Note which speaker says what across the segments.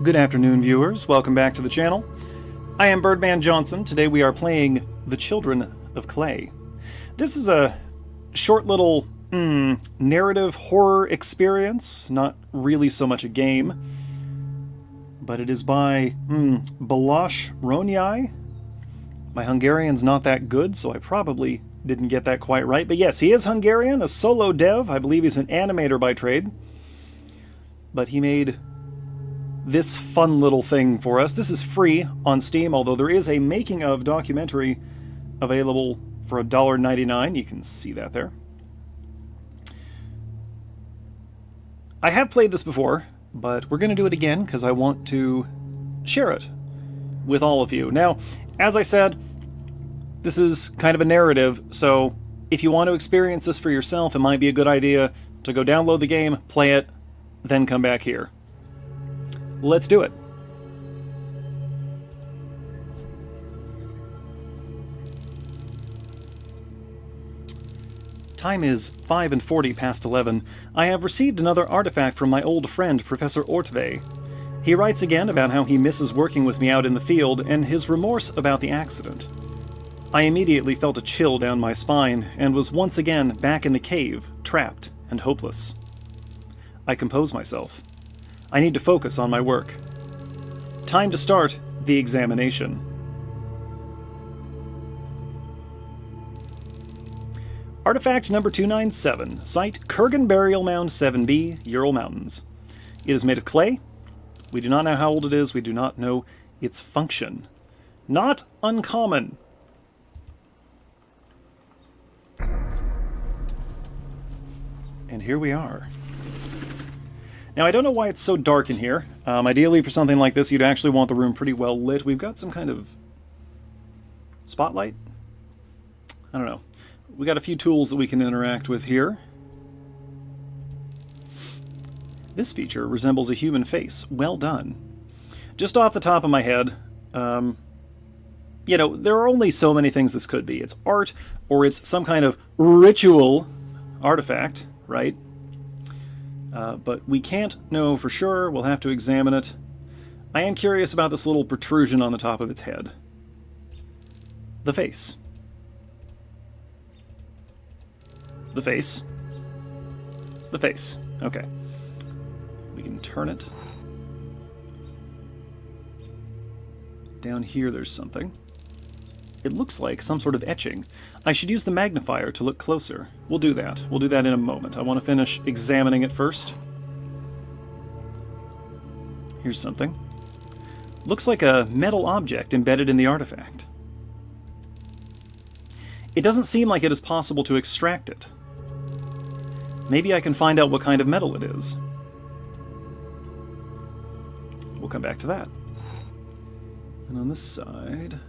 Speaker 1: Good afternoon, viewers. Welcome back to the channel. I am Birdman Johnson. Today we are playing The Children of Clay. This is a short little narrative horror experience, not really so much a game, but it is by Balázs Ronyai. My Hungarian's not that good, so I probably didn't get that quite right. But yes, he is Hungarian, a solo dev. I believe he's an animator by trade. But he made this fun little thing for us. This is free on Steam, although there is a making of documentary available for $1.99. You can see that there. I have played this before, but we're going to do it again because I want to share it with all of you. Now, as I said, this is kind of a narrative, so if you want to experience this for yourself, it might be a good idea to go download the game, play it, then come back here. Let's do it. Time is 5:40 past 11. I have received another artifact from my old friend, Professor Ortve. He writes again about how he misses working with me out in the field and his remorse about the accident. I immediately felt a chill down my spine and was once again back in the cave, trapped and hopeless. I compose myself. I need to focus on my work. Time to start the examination. Artifact number 297, Site Kurgan Burial Mound 7B, Ural Mountains. It is made of clay. We do not know how old it is. We do not know its function. Not uncommon. And here we are. Now, I don't know why it's so dark in here. Ideally, for something like this, you'd actually want the room pretty well lit. We've got some kind of spotlight? I don't know. We got a few tools that we can interact with here. This feature resembles a human face. Well done. Just off the top of my head, you know, there are only so many things this could be. It's art, or it's some kind of ritual artifact, right? But we can't know for sure. We'll have to examine it. I am curious about this little protrusion on the top of its head. The face. The face. The face. Okay. We can turn it. Down here there's something. It looks like some sort of etching. I should use the magnifier to look closer. We'll do that. We'll do that in a moment. I want to finish examining it first. Here's something. Looks like a metal object embedded in the artifact. It doesn't seem like it is possible to extract it. Maybe I can find out what kind of metal it is. We'll come back to that. And on this side...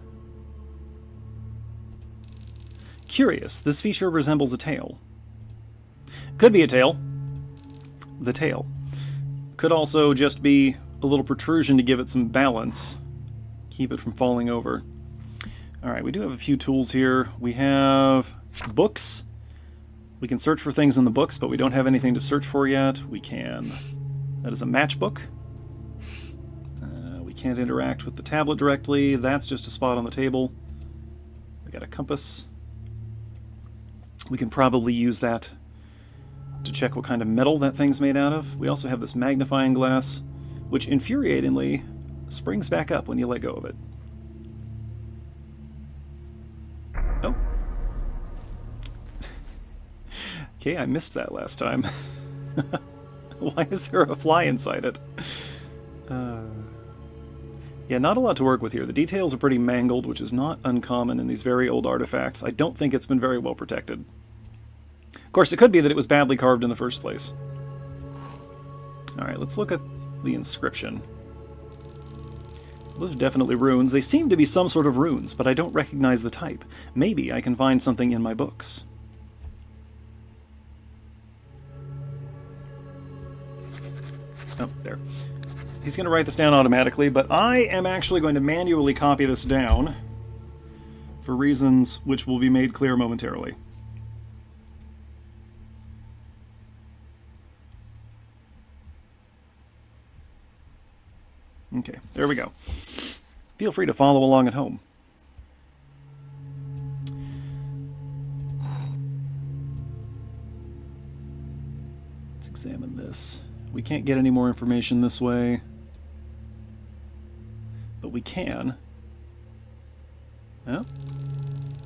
Speaker 1: Curious, this feature resembles a tail. Could be a tail. The tail. Could also just be a little protrusion to give it some balance. Keep it from falling over. Alright, we do have a few tools here. We have books. We can search for things in the books, but we don't have anything to search for yet. We can... That is a matchbook. We can't interact with the tablet directly. That's just a spot on the table. We got a compass. We can probably use that to check what kind of metal that thing's made out of. We also have this magnifying glass, which infuriatingly springs back up when you let go of it. Oh. Okay, I missed that last time. Why is there a fly inside it? Yeah, not a lot to work with here. The details are pretty mangled, which is not uncommon in these very old artifacts. I don't think it's been very well protected. Of course, it could be that it was badly carved in the first place. Alright, let's look at the inscription. Those are definitely runes. They seem to be some sort of runes, but I don't recognize the type. Maybe I can find something in my books. Oh, there. He's going to write this down automatically, but I am actually going to manually copy this down for reasons which will be made clear momentarily. Okay, there we go. Feel free to follow along at home. Let's examine this. We can't get any more information this way, but we can. Well,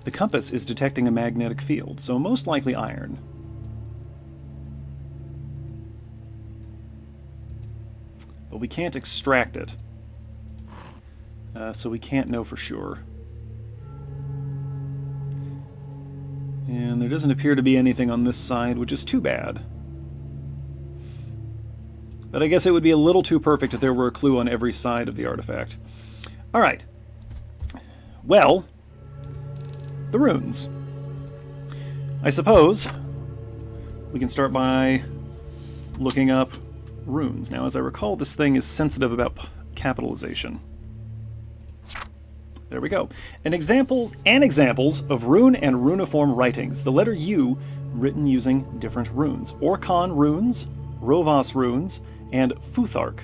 Speaker 1: the compass is detecting a magnetic field, so most likely iron. But we can't extract it, so we can't know for sure. And there doesn't appear to be anything on this side, which is too bad. But I guess it would be a little too perfect if there were a clue on every side of the artifact. All right. Well, the runes. I suppose we can start by looking up runes. Now, as I recall, this thing is sensitive about capitalization. There we go. And examples of rune and runiform writings. The letter U written using different runes. Orkan runes, Rovas runes, and Futhark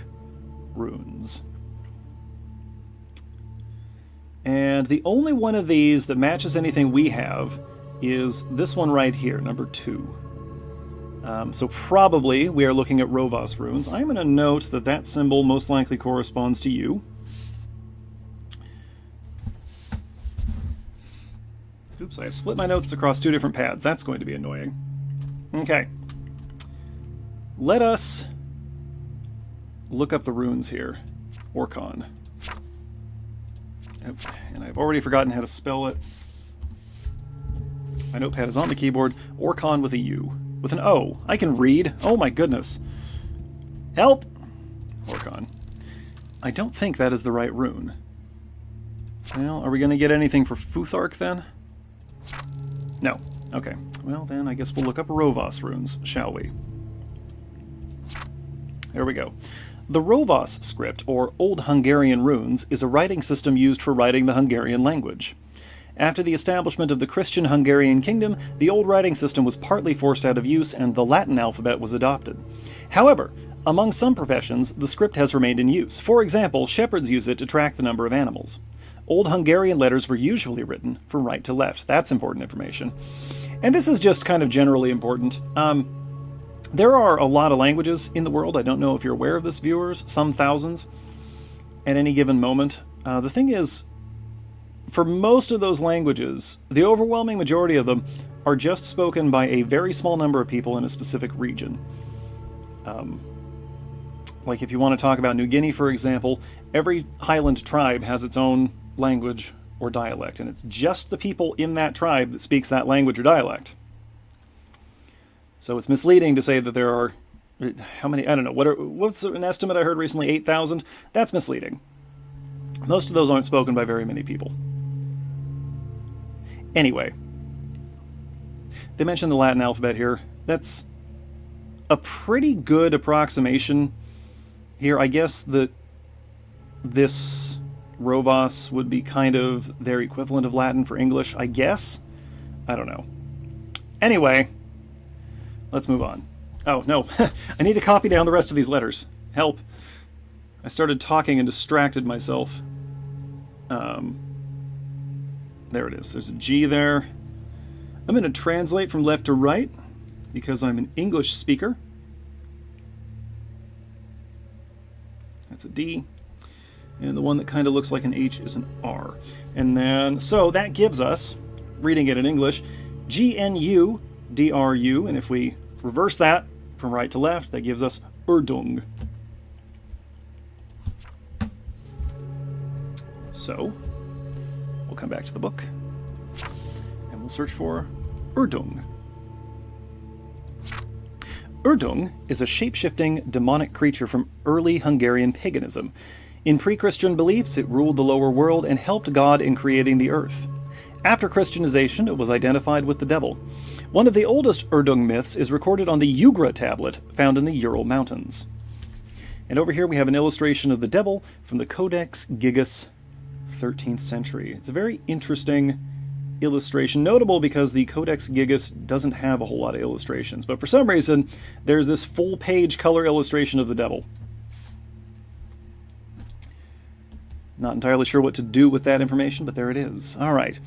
Speaker 1: runes. And the only one of these that matches anything we have is this one right here, number 2. So probably we are looking at Rovas runes. I'm going to note that that symbol most likely corresponds to you. Oops, I have split my notes across 2 different pads. That's going to be annoying. Okay. Let us look up the runes here. Orkan. And I've already forgotten how to spell it. My notepad is on the keyboard. Orkan with a U. With an O. I can read. Oh my goodness. Help! Orkan. I don't think that is the right rune. Well, are we going to get anything for Futhark then? No. Okay. Well, then I guess we'll look up Rovas runes, shall we? There we go. The Rovas script, or Old Hungarian runes, is a writing system used for writing the Hungarian language. After the establishment of the Christian Hungarian kingdom, the old writing system was partly forced out of use and the Latin alphabet was adopted. However, among some professions, the script has remained in use. For example, shepherds use it to track the number of animals. Old Hungarian letters were usually written from right to left. That's important information. And this is just kind of generally important. There are a lot of languages in the world. I don't know if you're aware of this, viewers. Some thousands at any given moment. The thing is, for most of those languages, the overwhelming majority of them are just spoken by a very small number of people in a specific region. Like if you want to talk about New Guinea, for example, every Highland tribe has its own language or dialect, and it's just the people in that tribe that speaks that language or dialect. So it's misleading to say that there are, how many, I don't know, what's an estimate I heard recently, 8,000? That's misleading. Most of those aren't spoken by very many people. Anyway, they mentioned the Latin alphabet here. That's a pretty good approximation here. I guess that this Rovas would be kind of their equivalent of Latin for English, I guess. I don't know. Anyway, let's move on. Oh, no. I need to copy down the rest of these letters. Help. I started talking and distracted myself. There it is. There's a G there. I'm going to translate from left to right because I'm an English speaker. That's a D. And the one that kind of looks like an H is an R. And then, so that gives us, reading it in English, GNU-DRU. And if we reverse that from right to left, that gives us Urdung. So, we'll come back to the book, and we'll search for Urdung. Urdung is a shape-shifting demonic creature from early Hungarian paganism. In pre-Christian beliefs, it ruled the lower world and helped God in creating the earth. After Christianization, it was identified with the devil. One of the oldest Urdung myths is recorded on the Ugra tablet found in the Ural Mountains. And over here we have an illustration of the devil from the Codex Gigas, 13th century. It's a very interesting illustration, notable because the Codex Gigas doesn't have a whole lot of illustrations, but for some reason there's this full-page color illustration of the devil. Not entirely sure what to do with that information, but there it is. All right.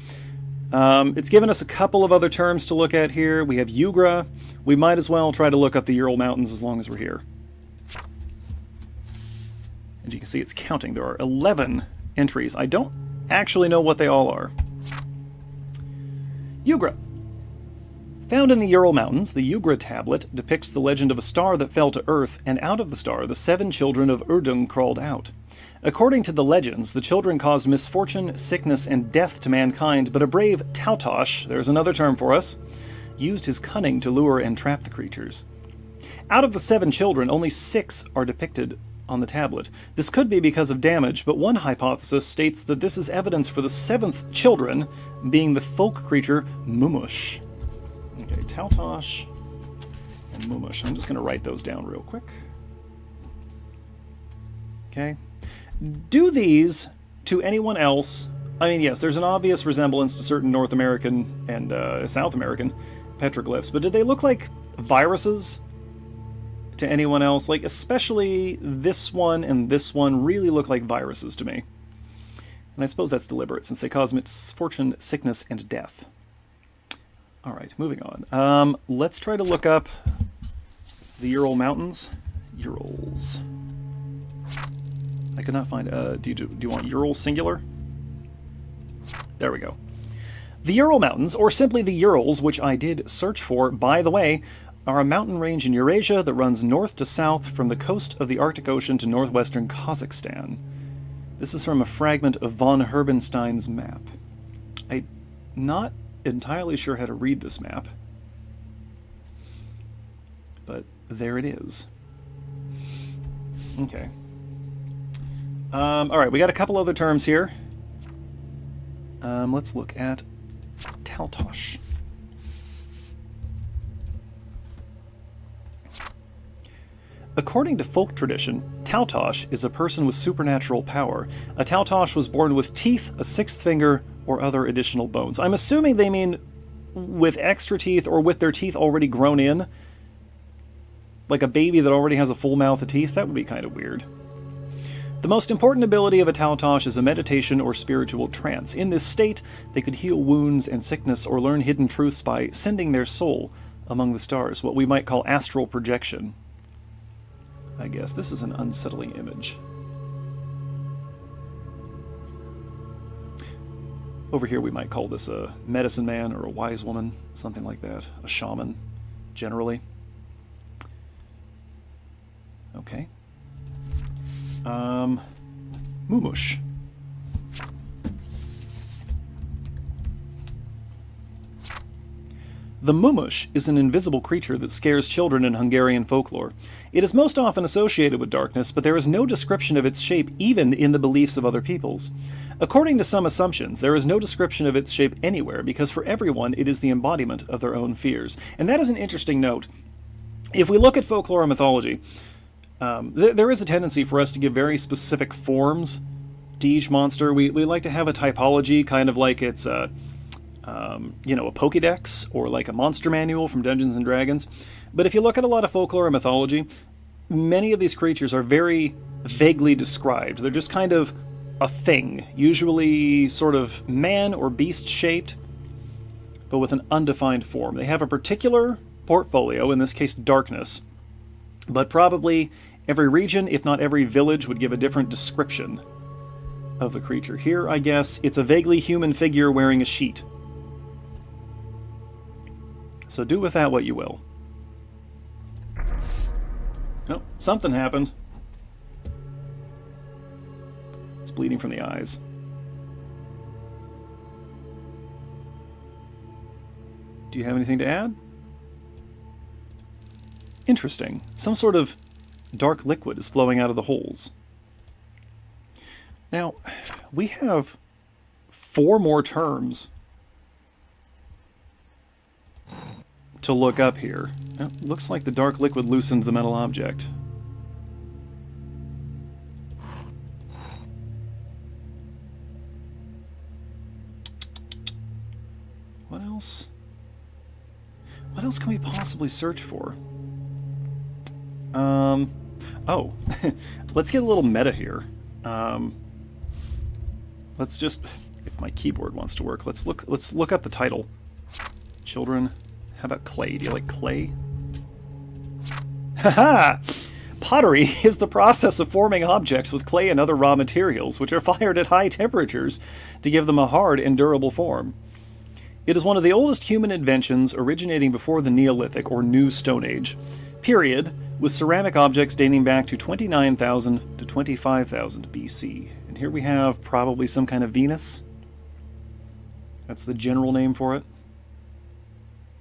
Speaker 1: It's given us a couple of other terms to look at here. We have Ugra. We might as well try to look up the Ural Mountains as long as we're here. And you can see it's counting. There are 11 entries. I don't actually know what they all are. Ugra. Found in the Ural Mountains, the Ugra tablet depicts the legend of a star that fell to Earth, and out of the star the 7 children of Urdung crawled out. According to the legends, the children caused misfortune, sickness, and death to mankind, but a brave Tautosh, there's another term for us, used his cunning to lure and trap the creatures. Out of the 7 children, only 6 are depicted on the tablet. This could be because of damage, but one hypothesis states that this is evidence for the 7th children being the folk creature Mumush. Okay, Tautosh and Mumush. I'm just going to write those down real quick. Okay. Do these to anyone else? I mean, yes, there's an obvious resemblance to certain North American and South American petroglyphs, but did they look like viruses to anyone else? Like, especially this one and this one really look like viruses to me. And I suppose that's deliberate, since they cause misfortune, sickness, and death. All right, moving on. Let's try to look up the Ural Mountains. Urals. I could not find... do you want Ural singular? There we go. The Ural Mountains, or simply the Urals, which I did search for, by the way, are a mountain range in Eurasia that runs north to south from the coast of the Arctic Ocean to northwestern Kazakhstan. This is from a fragment of von Herbenstein's map. I'm not entirely sure how to read this map, but there it is. Okay. All right, we got a couple other terms here. Let's look at Tautosh. According to folk tradition, Tautosh is a person with supernatural power. A Tautosh was born with teeth, a 6th finger, or other additional bones. I'm assuming they mean with extra teeth or with their teeth already grown in. Like a baby that already has a full mouth of teeth. That would be kind of weird. The most important ability of a Tautosh is a meditation or spiritual trance. In this state, they could heal wounds and sickness or learn hidden truths by sending their soul among the stars, what we might call astral projection. I guess this is an unsettling image. Over here we might call this a medicine man or a wise woman, something like that. A shaman, generally. Okay. Mumush. The Mumush is an invisible creature that scares children in Hungarian folklore. It is most often associated with darkness, but there is no description of its shape even in the beliefs of other peoples. According to some assumptions, there is no description of its shape anywhere, because for everyone it is the embodiment of their own fears. And that is an interesting note. If we look at folklore and mythology, there is a tendency for us to give very specific forms to each monster. We like to have a typology, kind of like it's a Pokédex or like a monster manual from Dungeons and Dragons. But if you look at a lot of folklore and mythology, many of these creatures are very vaguely described. They're just kind of a thing, usually sort of man or beast shaped, but with an undefined form. They have a particular portfolio, in this case darkness, but probably every region, if not every village, would give a different description of the creature. Here, I guess, it's a vaguely human figure wearing a sheet. So do with that what you will. Oh, something happened. It's bleeding from the eyes. Do you have anything to add? Interesting. Some sort of dark liquid is flowing out of the holes. Now, we have 4 more terms to look up here. It looks like the dark liquid loosened the metal object. What else? What else can we possibly search for? Oh, let's get a little meta here. Let's just, if my keyboard wants to work, let's look up the title. Children. How about clay? Do you like clay? Haha! Pottery is the process of forming objects with clay and other raw materials, which are fired at high temperatures to give them a hard and durable form. It is one of the oldest human inventions, originating before the Neolithic or New Stone Age period, with ceramic objects dating back to 29,000 to 25,000 BC. And here we have probably some kind of Venus. That's the general name for it.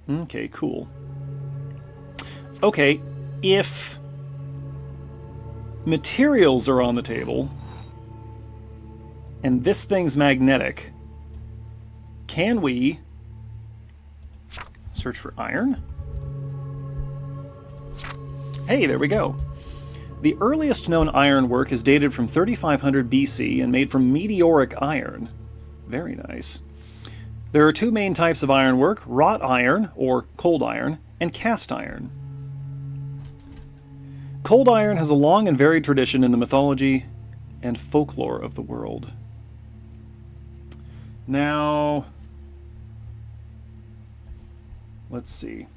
Speaker 1: Okay, cool. Okay, if materials are on the table, and this thing's magnetic, can we search for iron? Hey, there we go. The earliest known ironwork is dated from 3500 BC and made from meteoric iron. Very nice. There are two main types of ironwork: wrought iron, or cold iron, and cast iron. Cold iron has a long and varied tradition in the mythology and folklore of the world. Now, let's see.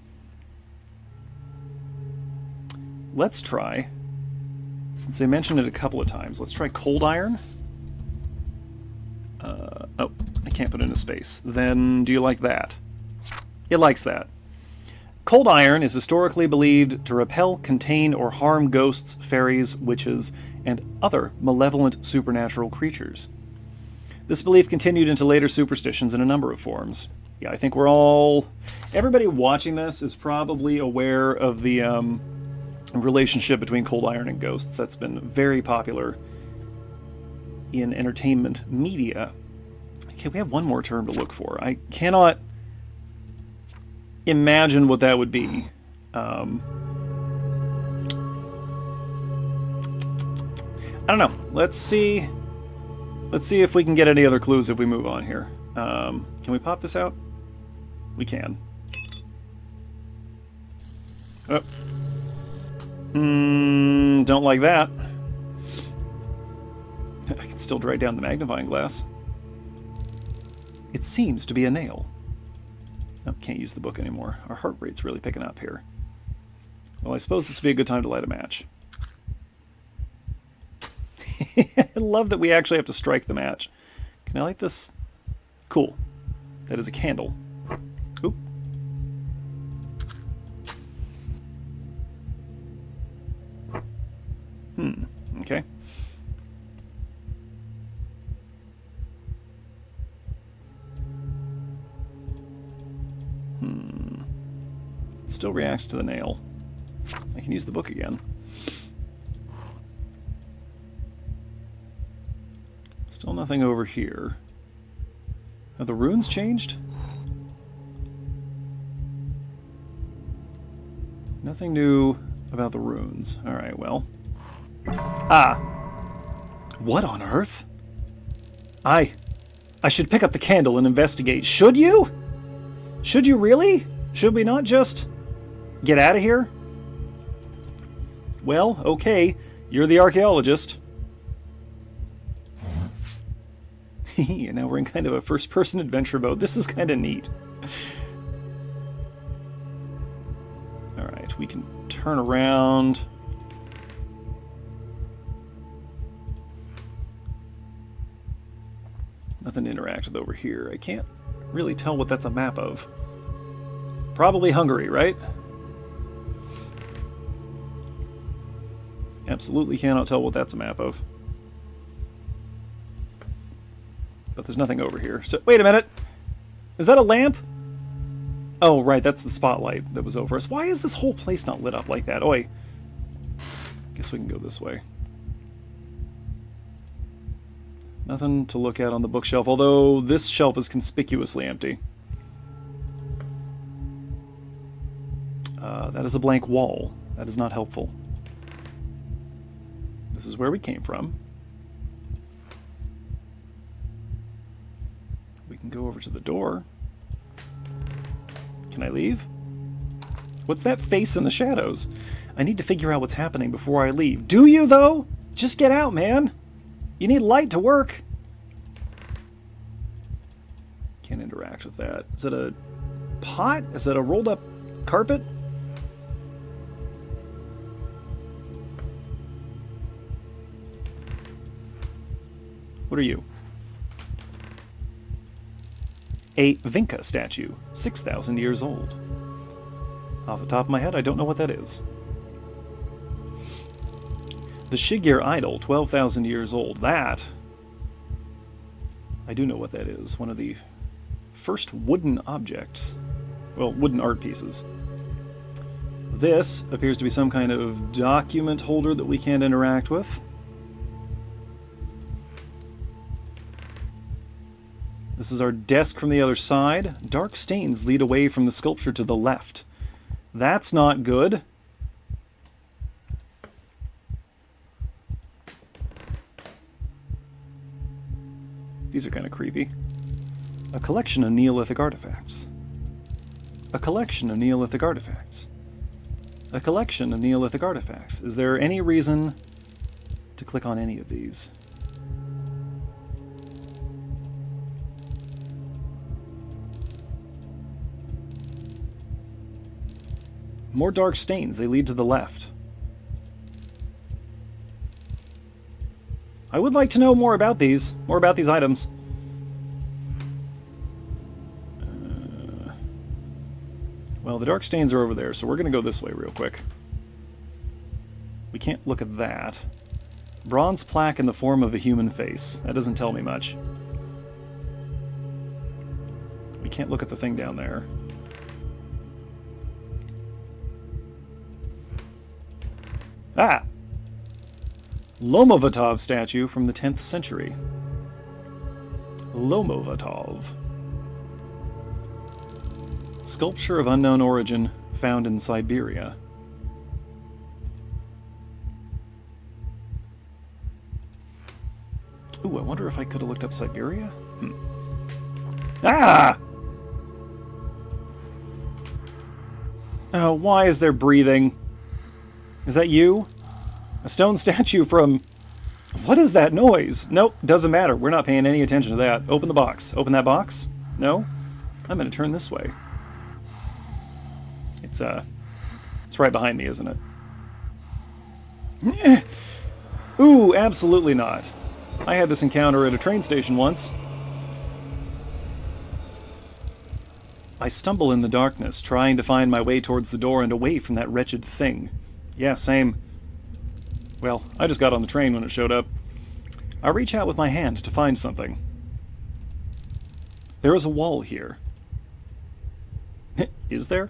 Speaker 1: Let's try, since they mentioned it a couple of times, let's try cold iron. Oh, I can't put it in a space. Then, do you like that? It likes that. Cold iron is historically believed to repel, contain, or harm ghosts, fairies, witches, and other malevolent supernatural creatures. This belief continued into later superstitions in a number of forms. Yeah, I think everybody watching this is probably aware of the relationship between cold iron and ghosts. That's been very popular in entertainment media. Okay, we have one more term to look for. I cannot imagine what that would be. I don't know. Let's see if we can get any other clues if we move on here. Can we pop this out? We can. Oh. Don't like that. I can still drag down the magnifying glass. It seems to be a nail. Oh, can't use the book anymore. Our heart rate's really picking up here. Well, I suppose this would be a good time to light a match. I love that we actually have to strike the match. Can I light this? Cool. That is a candle. Oop. Okay. It still reacts to the nail. I can use the book again. Still nothing over here. Have the runes changed? Nothing new about the runes. Alright, well. Ah! What on earth? I should pick up the candle and investigate. Should you? Should you really? Should we not just get out of here? Well, okay. You're the archaeologist. And now we're in kind of a first-person adventure mode. This is kind of neat. Alright, we can turn around. Nothing to interact with over here. I can't really tell what that's a map of. Probably Hungary, right? Absolutely cannot tell what that's a map of. But there's nothing over here. So, wait a minute! Is that a lamp? Oh, right, that's the spotlight that was over us. Why is this whole place not lit up like that? Oi. Guess we can go this way. Nothing to look at on the bookshelf, although this shelf is conspicuously empty. That is a blank wall. That is not helpful. This is where we came from. We can go over to the door. Can I leave? What's that face in the shadows? I need to figure out what's happening before I leave. Do you, though? Just get out, man. You need light to work. Can't interact with that. Is it a pot? Is it a rolled up carpet? What are you? A Vinca statue, 6,000 years old. Off the top of my head, I don't know what that is. The Shigir idol, 12,000 years old. That, I do know what that is. One of the first wooden objects. Well, wooden art pieces. This appears to be some kind of document holder that we can't interact with. This is our desk from the other side. Dark stains lead away from the sculpture to the left. That's not good. These are kind of creepy. A collection of Neolithic artifacts. A collection of Neolithic artifacts. A collection of Neolithic artifacts. Is there any reason to click on any of these? More dark stains. They lead to the left. I would like to know more about these. More about these items. Well, the dark stains are over there, so we're going to go this way real quick. We can't look at that. Bronze plaque in the form of a human face. That doesn't tell me much. We can't look at the thing down there. Ah! Lomovatov statue from the 10th century. Lomovatov. Sculpture of unknown origin found in Siberia. Ooh, I wonder if I could have looked up Siberia? Ah! Oh, why is there breathing? Is that you? A stone statue from... What is that noise? Nope, doesn't matter. We're not paying any attention to that. Open the box. Open that box? No? I'm going to turn this way. It's right behind me, isn't it? Ooh, absolutely not. I had this encounter at a train station once. I stumble in the darkness, trying to find my way towards the door and away from that wretched thing. Yeah, same. Well, I just got on the train when it showed up. I reach out with my hand to find something. There is a wall here. Is there?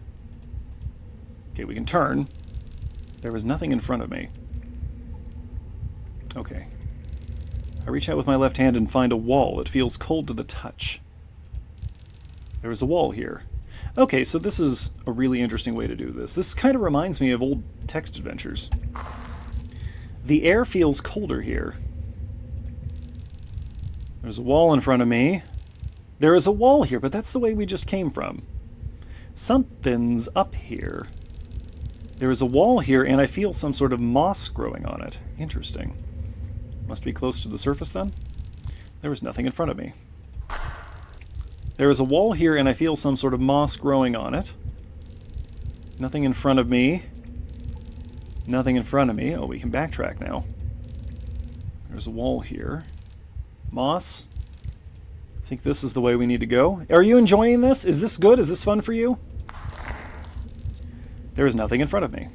Speaker 1: Okay, we can turn. There is nothing in front of me. Okay. I reach out with my left hand and find a wall. It feels cold to the touch. There is a wall here. Okay, so this is a really interesting way to do this. This kind of reminds me of old text adventures. The air feels colder here. There's a wall in front of me. There is a wall here, but that's the way we just came from. Something's up here. There is a wall here, and I feel some sort of moss growing on it. Interesting. Must be close to the surface, then? There is nothing in front of me. There is a wall here, and I feel some sort of moss growing on it. Nothing in front of me. Nothing in front of me. Oh, we can backtrack now. There's a wall here. Moss. I think this is the way we need to go. Are you enjoying this? Is this good? Is this fun for you? There is nothing in front of me.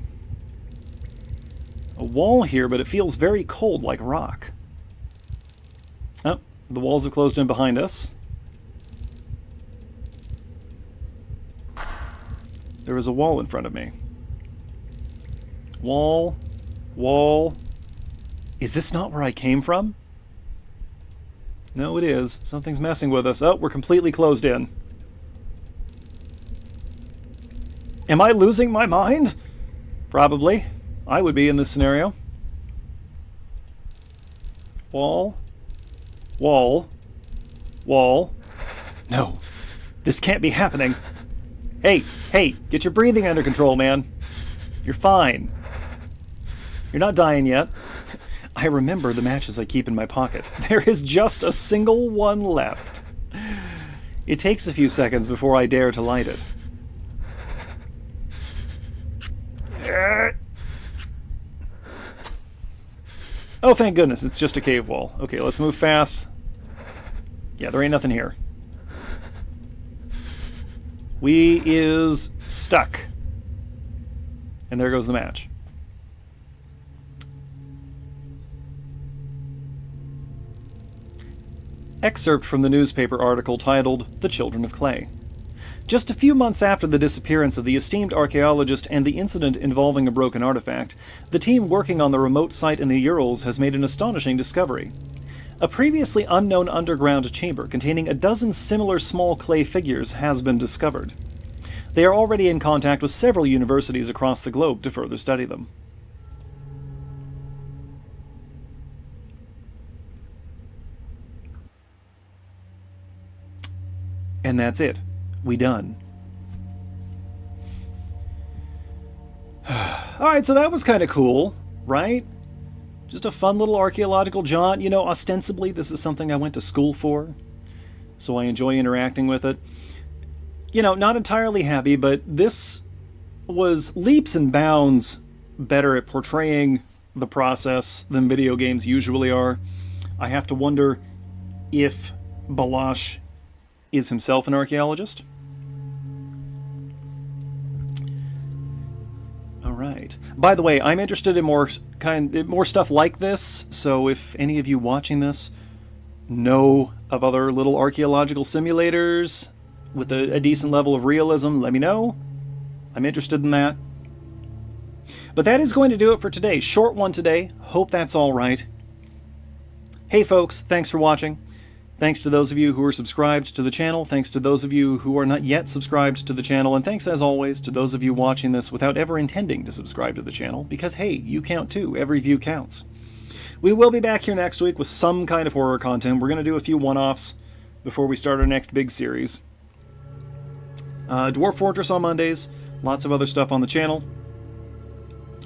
Speaker 1: A wall here, but it feels very cold, like rock. Oh, the walls have closed in behind us. There is a wall in front of me. Wall. Wall. Is this not where I came from? No, it is. Something's messing with us. Oh, we're completely closed in. Am I losing my mind? Probably. I would be in this scenario. Wall. Wall. Wall. No. This can't be happening. Hey, hey, get your breathing under control, man. You're fine. You're not dying yet. I remember the matches I keep in my pocket. There is just a single one left. It takes a few seconds before I dare to light it. Oh, thank goodness, it's just a cave wall. Okay, let's move fast. Yeah, there ain't nothing here. We is stuck. And there goes the match. Excerpt from the newspaper article titled "The Children of Clay." Just a few months after the disappearance of the esteemed archaeologist and the incident involving a broken artifact, the team working on the remote site in the Urals has made an astonishing discovery. A previously unknown underground chamber containing a dozen similar small clay figures has been discovered. They are already in contact with several universities across the globe to further study them. And that's it. We done. Alright, so that was kind of cool, right? Just a fun little archaeological jaunt. You know, ostensibly this is something I went to school for, so I enjoy interacting with it. You know, not entirely happy, but this was leaps and bounds better at portraying the process than video games usually are. I have to wonder if Balash is himself an archaeologist. Alright. By the way, I'm interested in more stuff like this, so if any of you watching this know of other little archaeological simulators with a decent level of realism, let me know. I'm interested in that. But that is going to do it for today. Short one today. Hope that's all right. Hey folks, thanks for watching. Thanks to those of you who are subscribed to the channel. Thanks to those of you who are not yet subscribed to the channel. And thanks, as always, to those of you watching this without ever intending to subscribe to the channel. Because, hey, you count too. Every view counts. We will be back here next week with some kind of horror content. We're going to do a few one-offs before we start our next big series. Dwarf Fortress on Mondays. Lots of other stuff on the channel.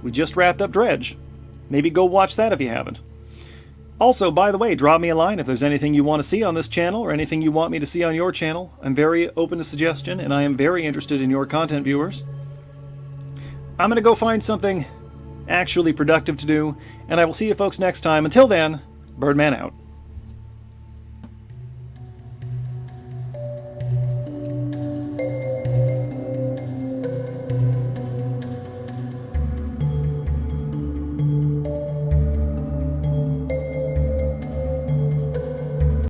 Speaker 1: We just wrapped up Dredge. Maybe go watch that if you haven't. Also, by the way, drop me a line if there's anything you want to see on this channel or anything you want me to see on your channel. I'm very open to suggestion, and I am very interested in your content, viewers. I'm going to go find something actually productive to do, and I will see you folks next time. Until then, Birdman out.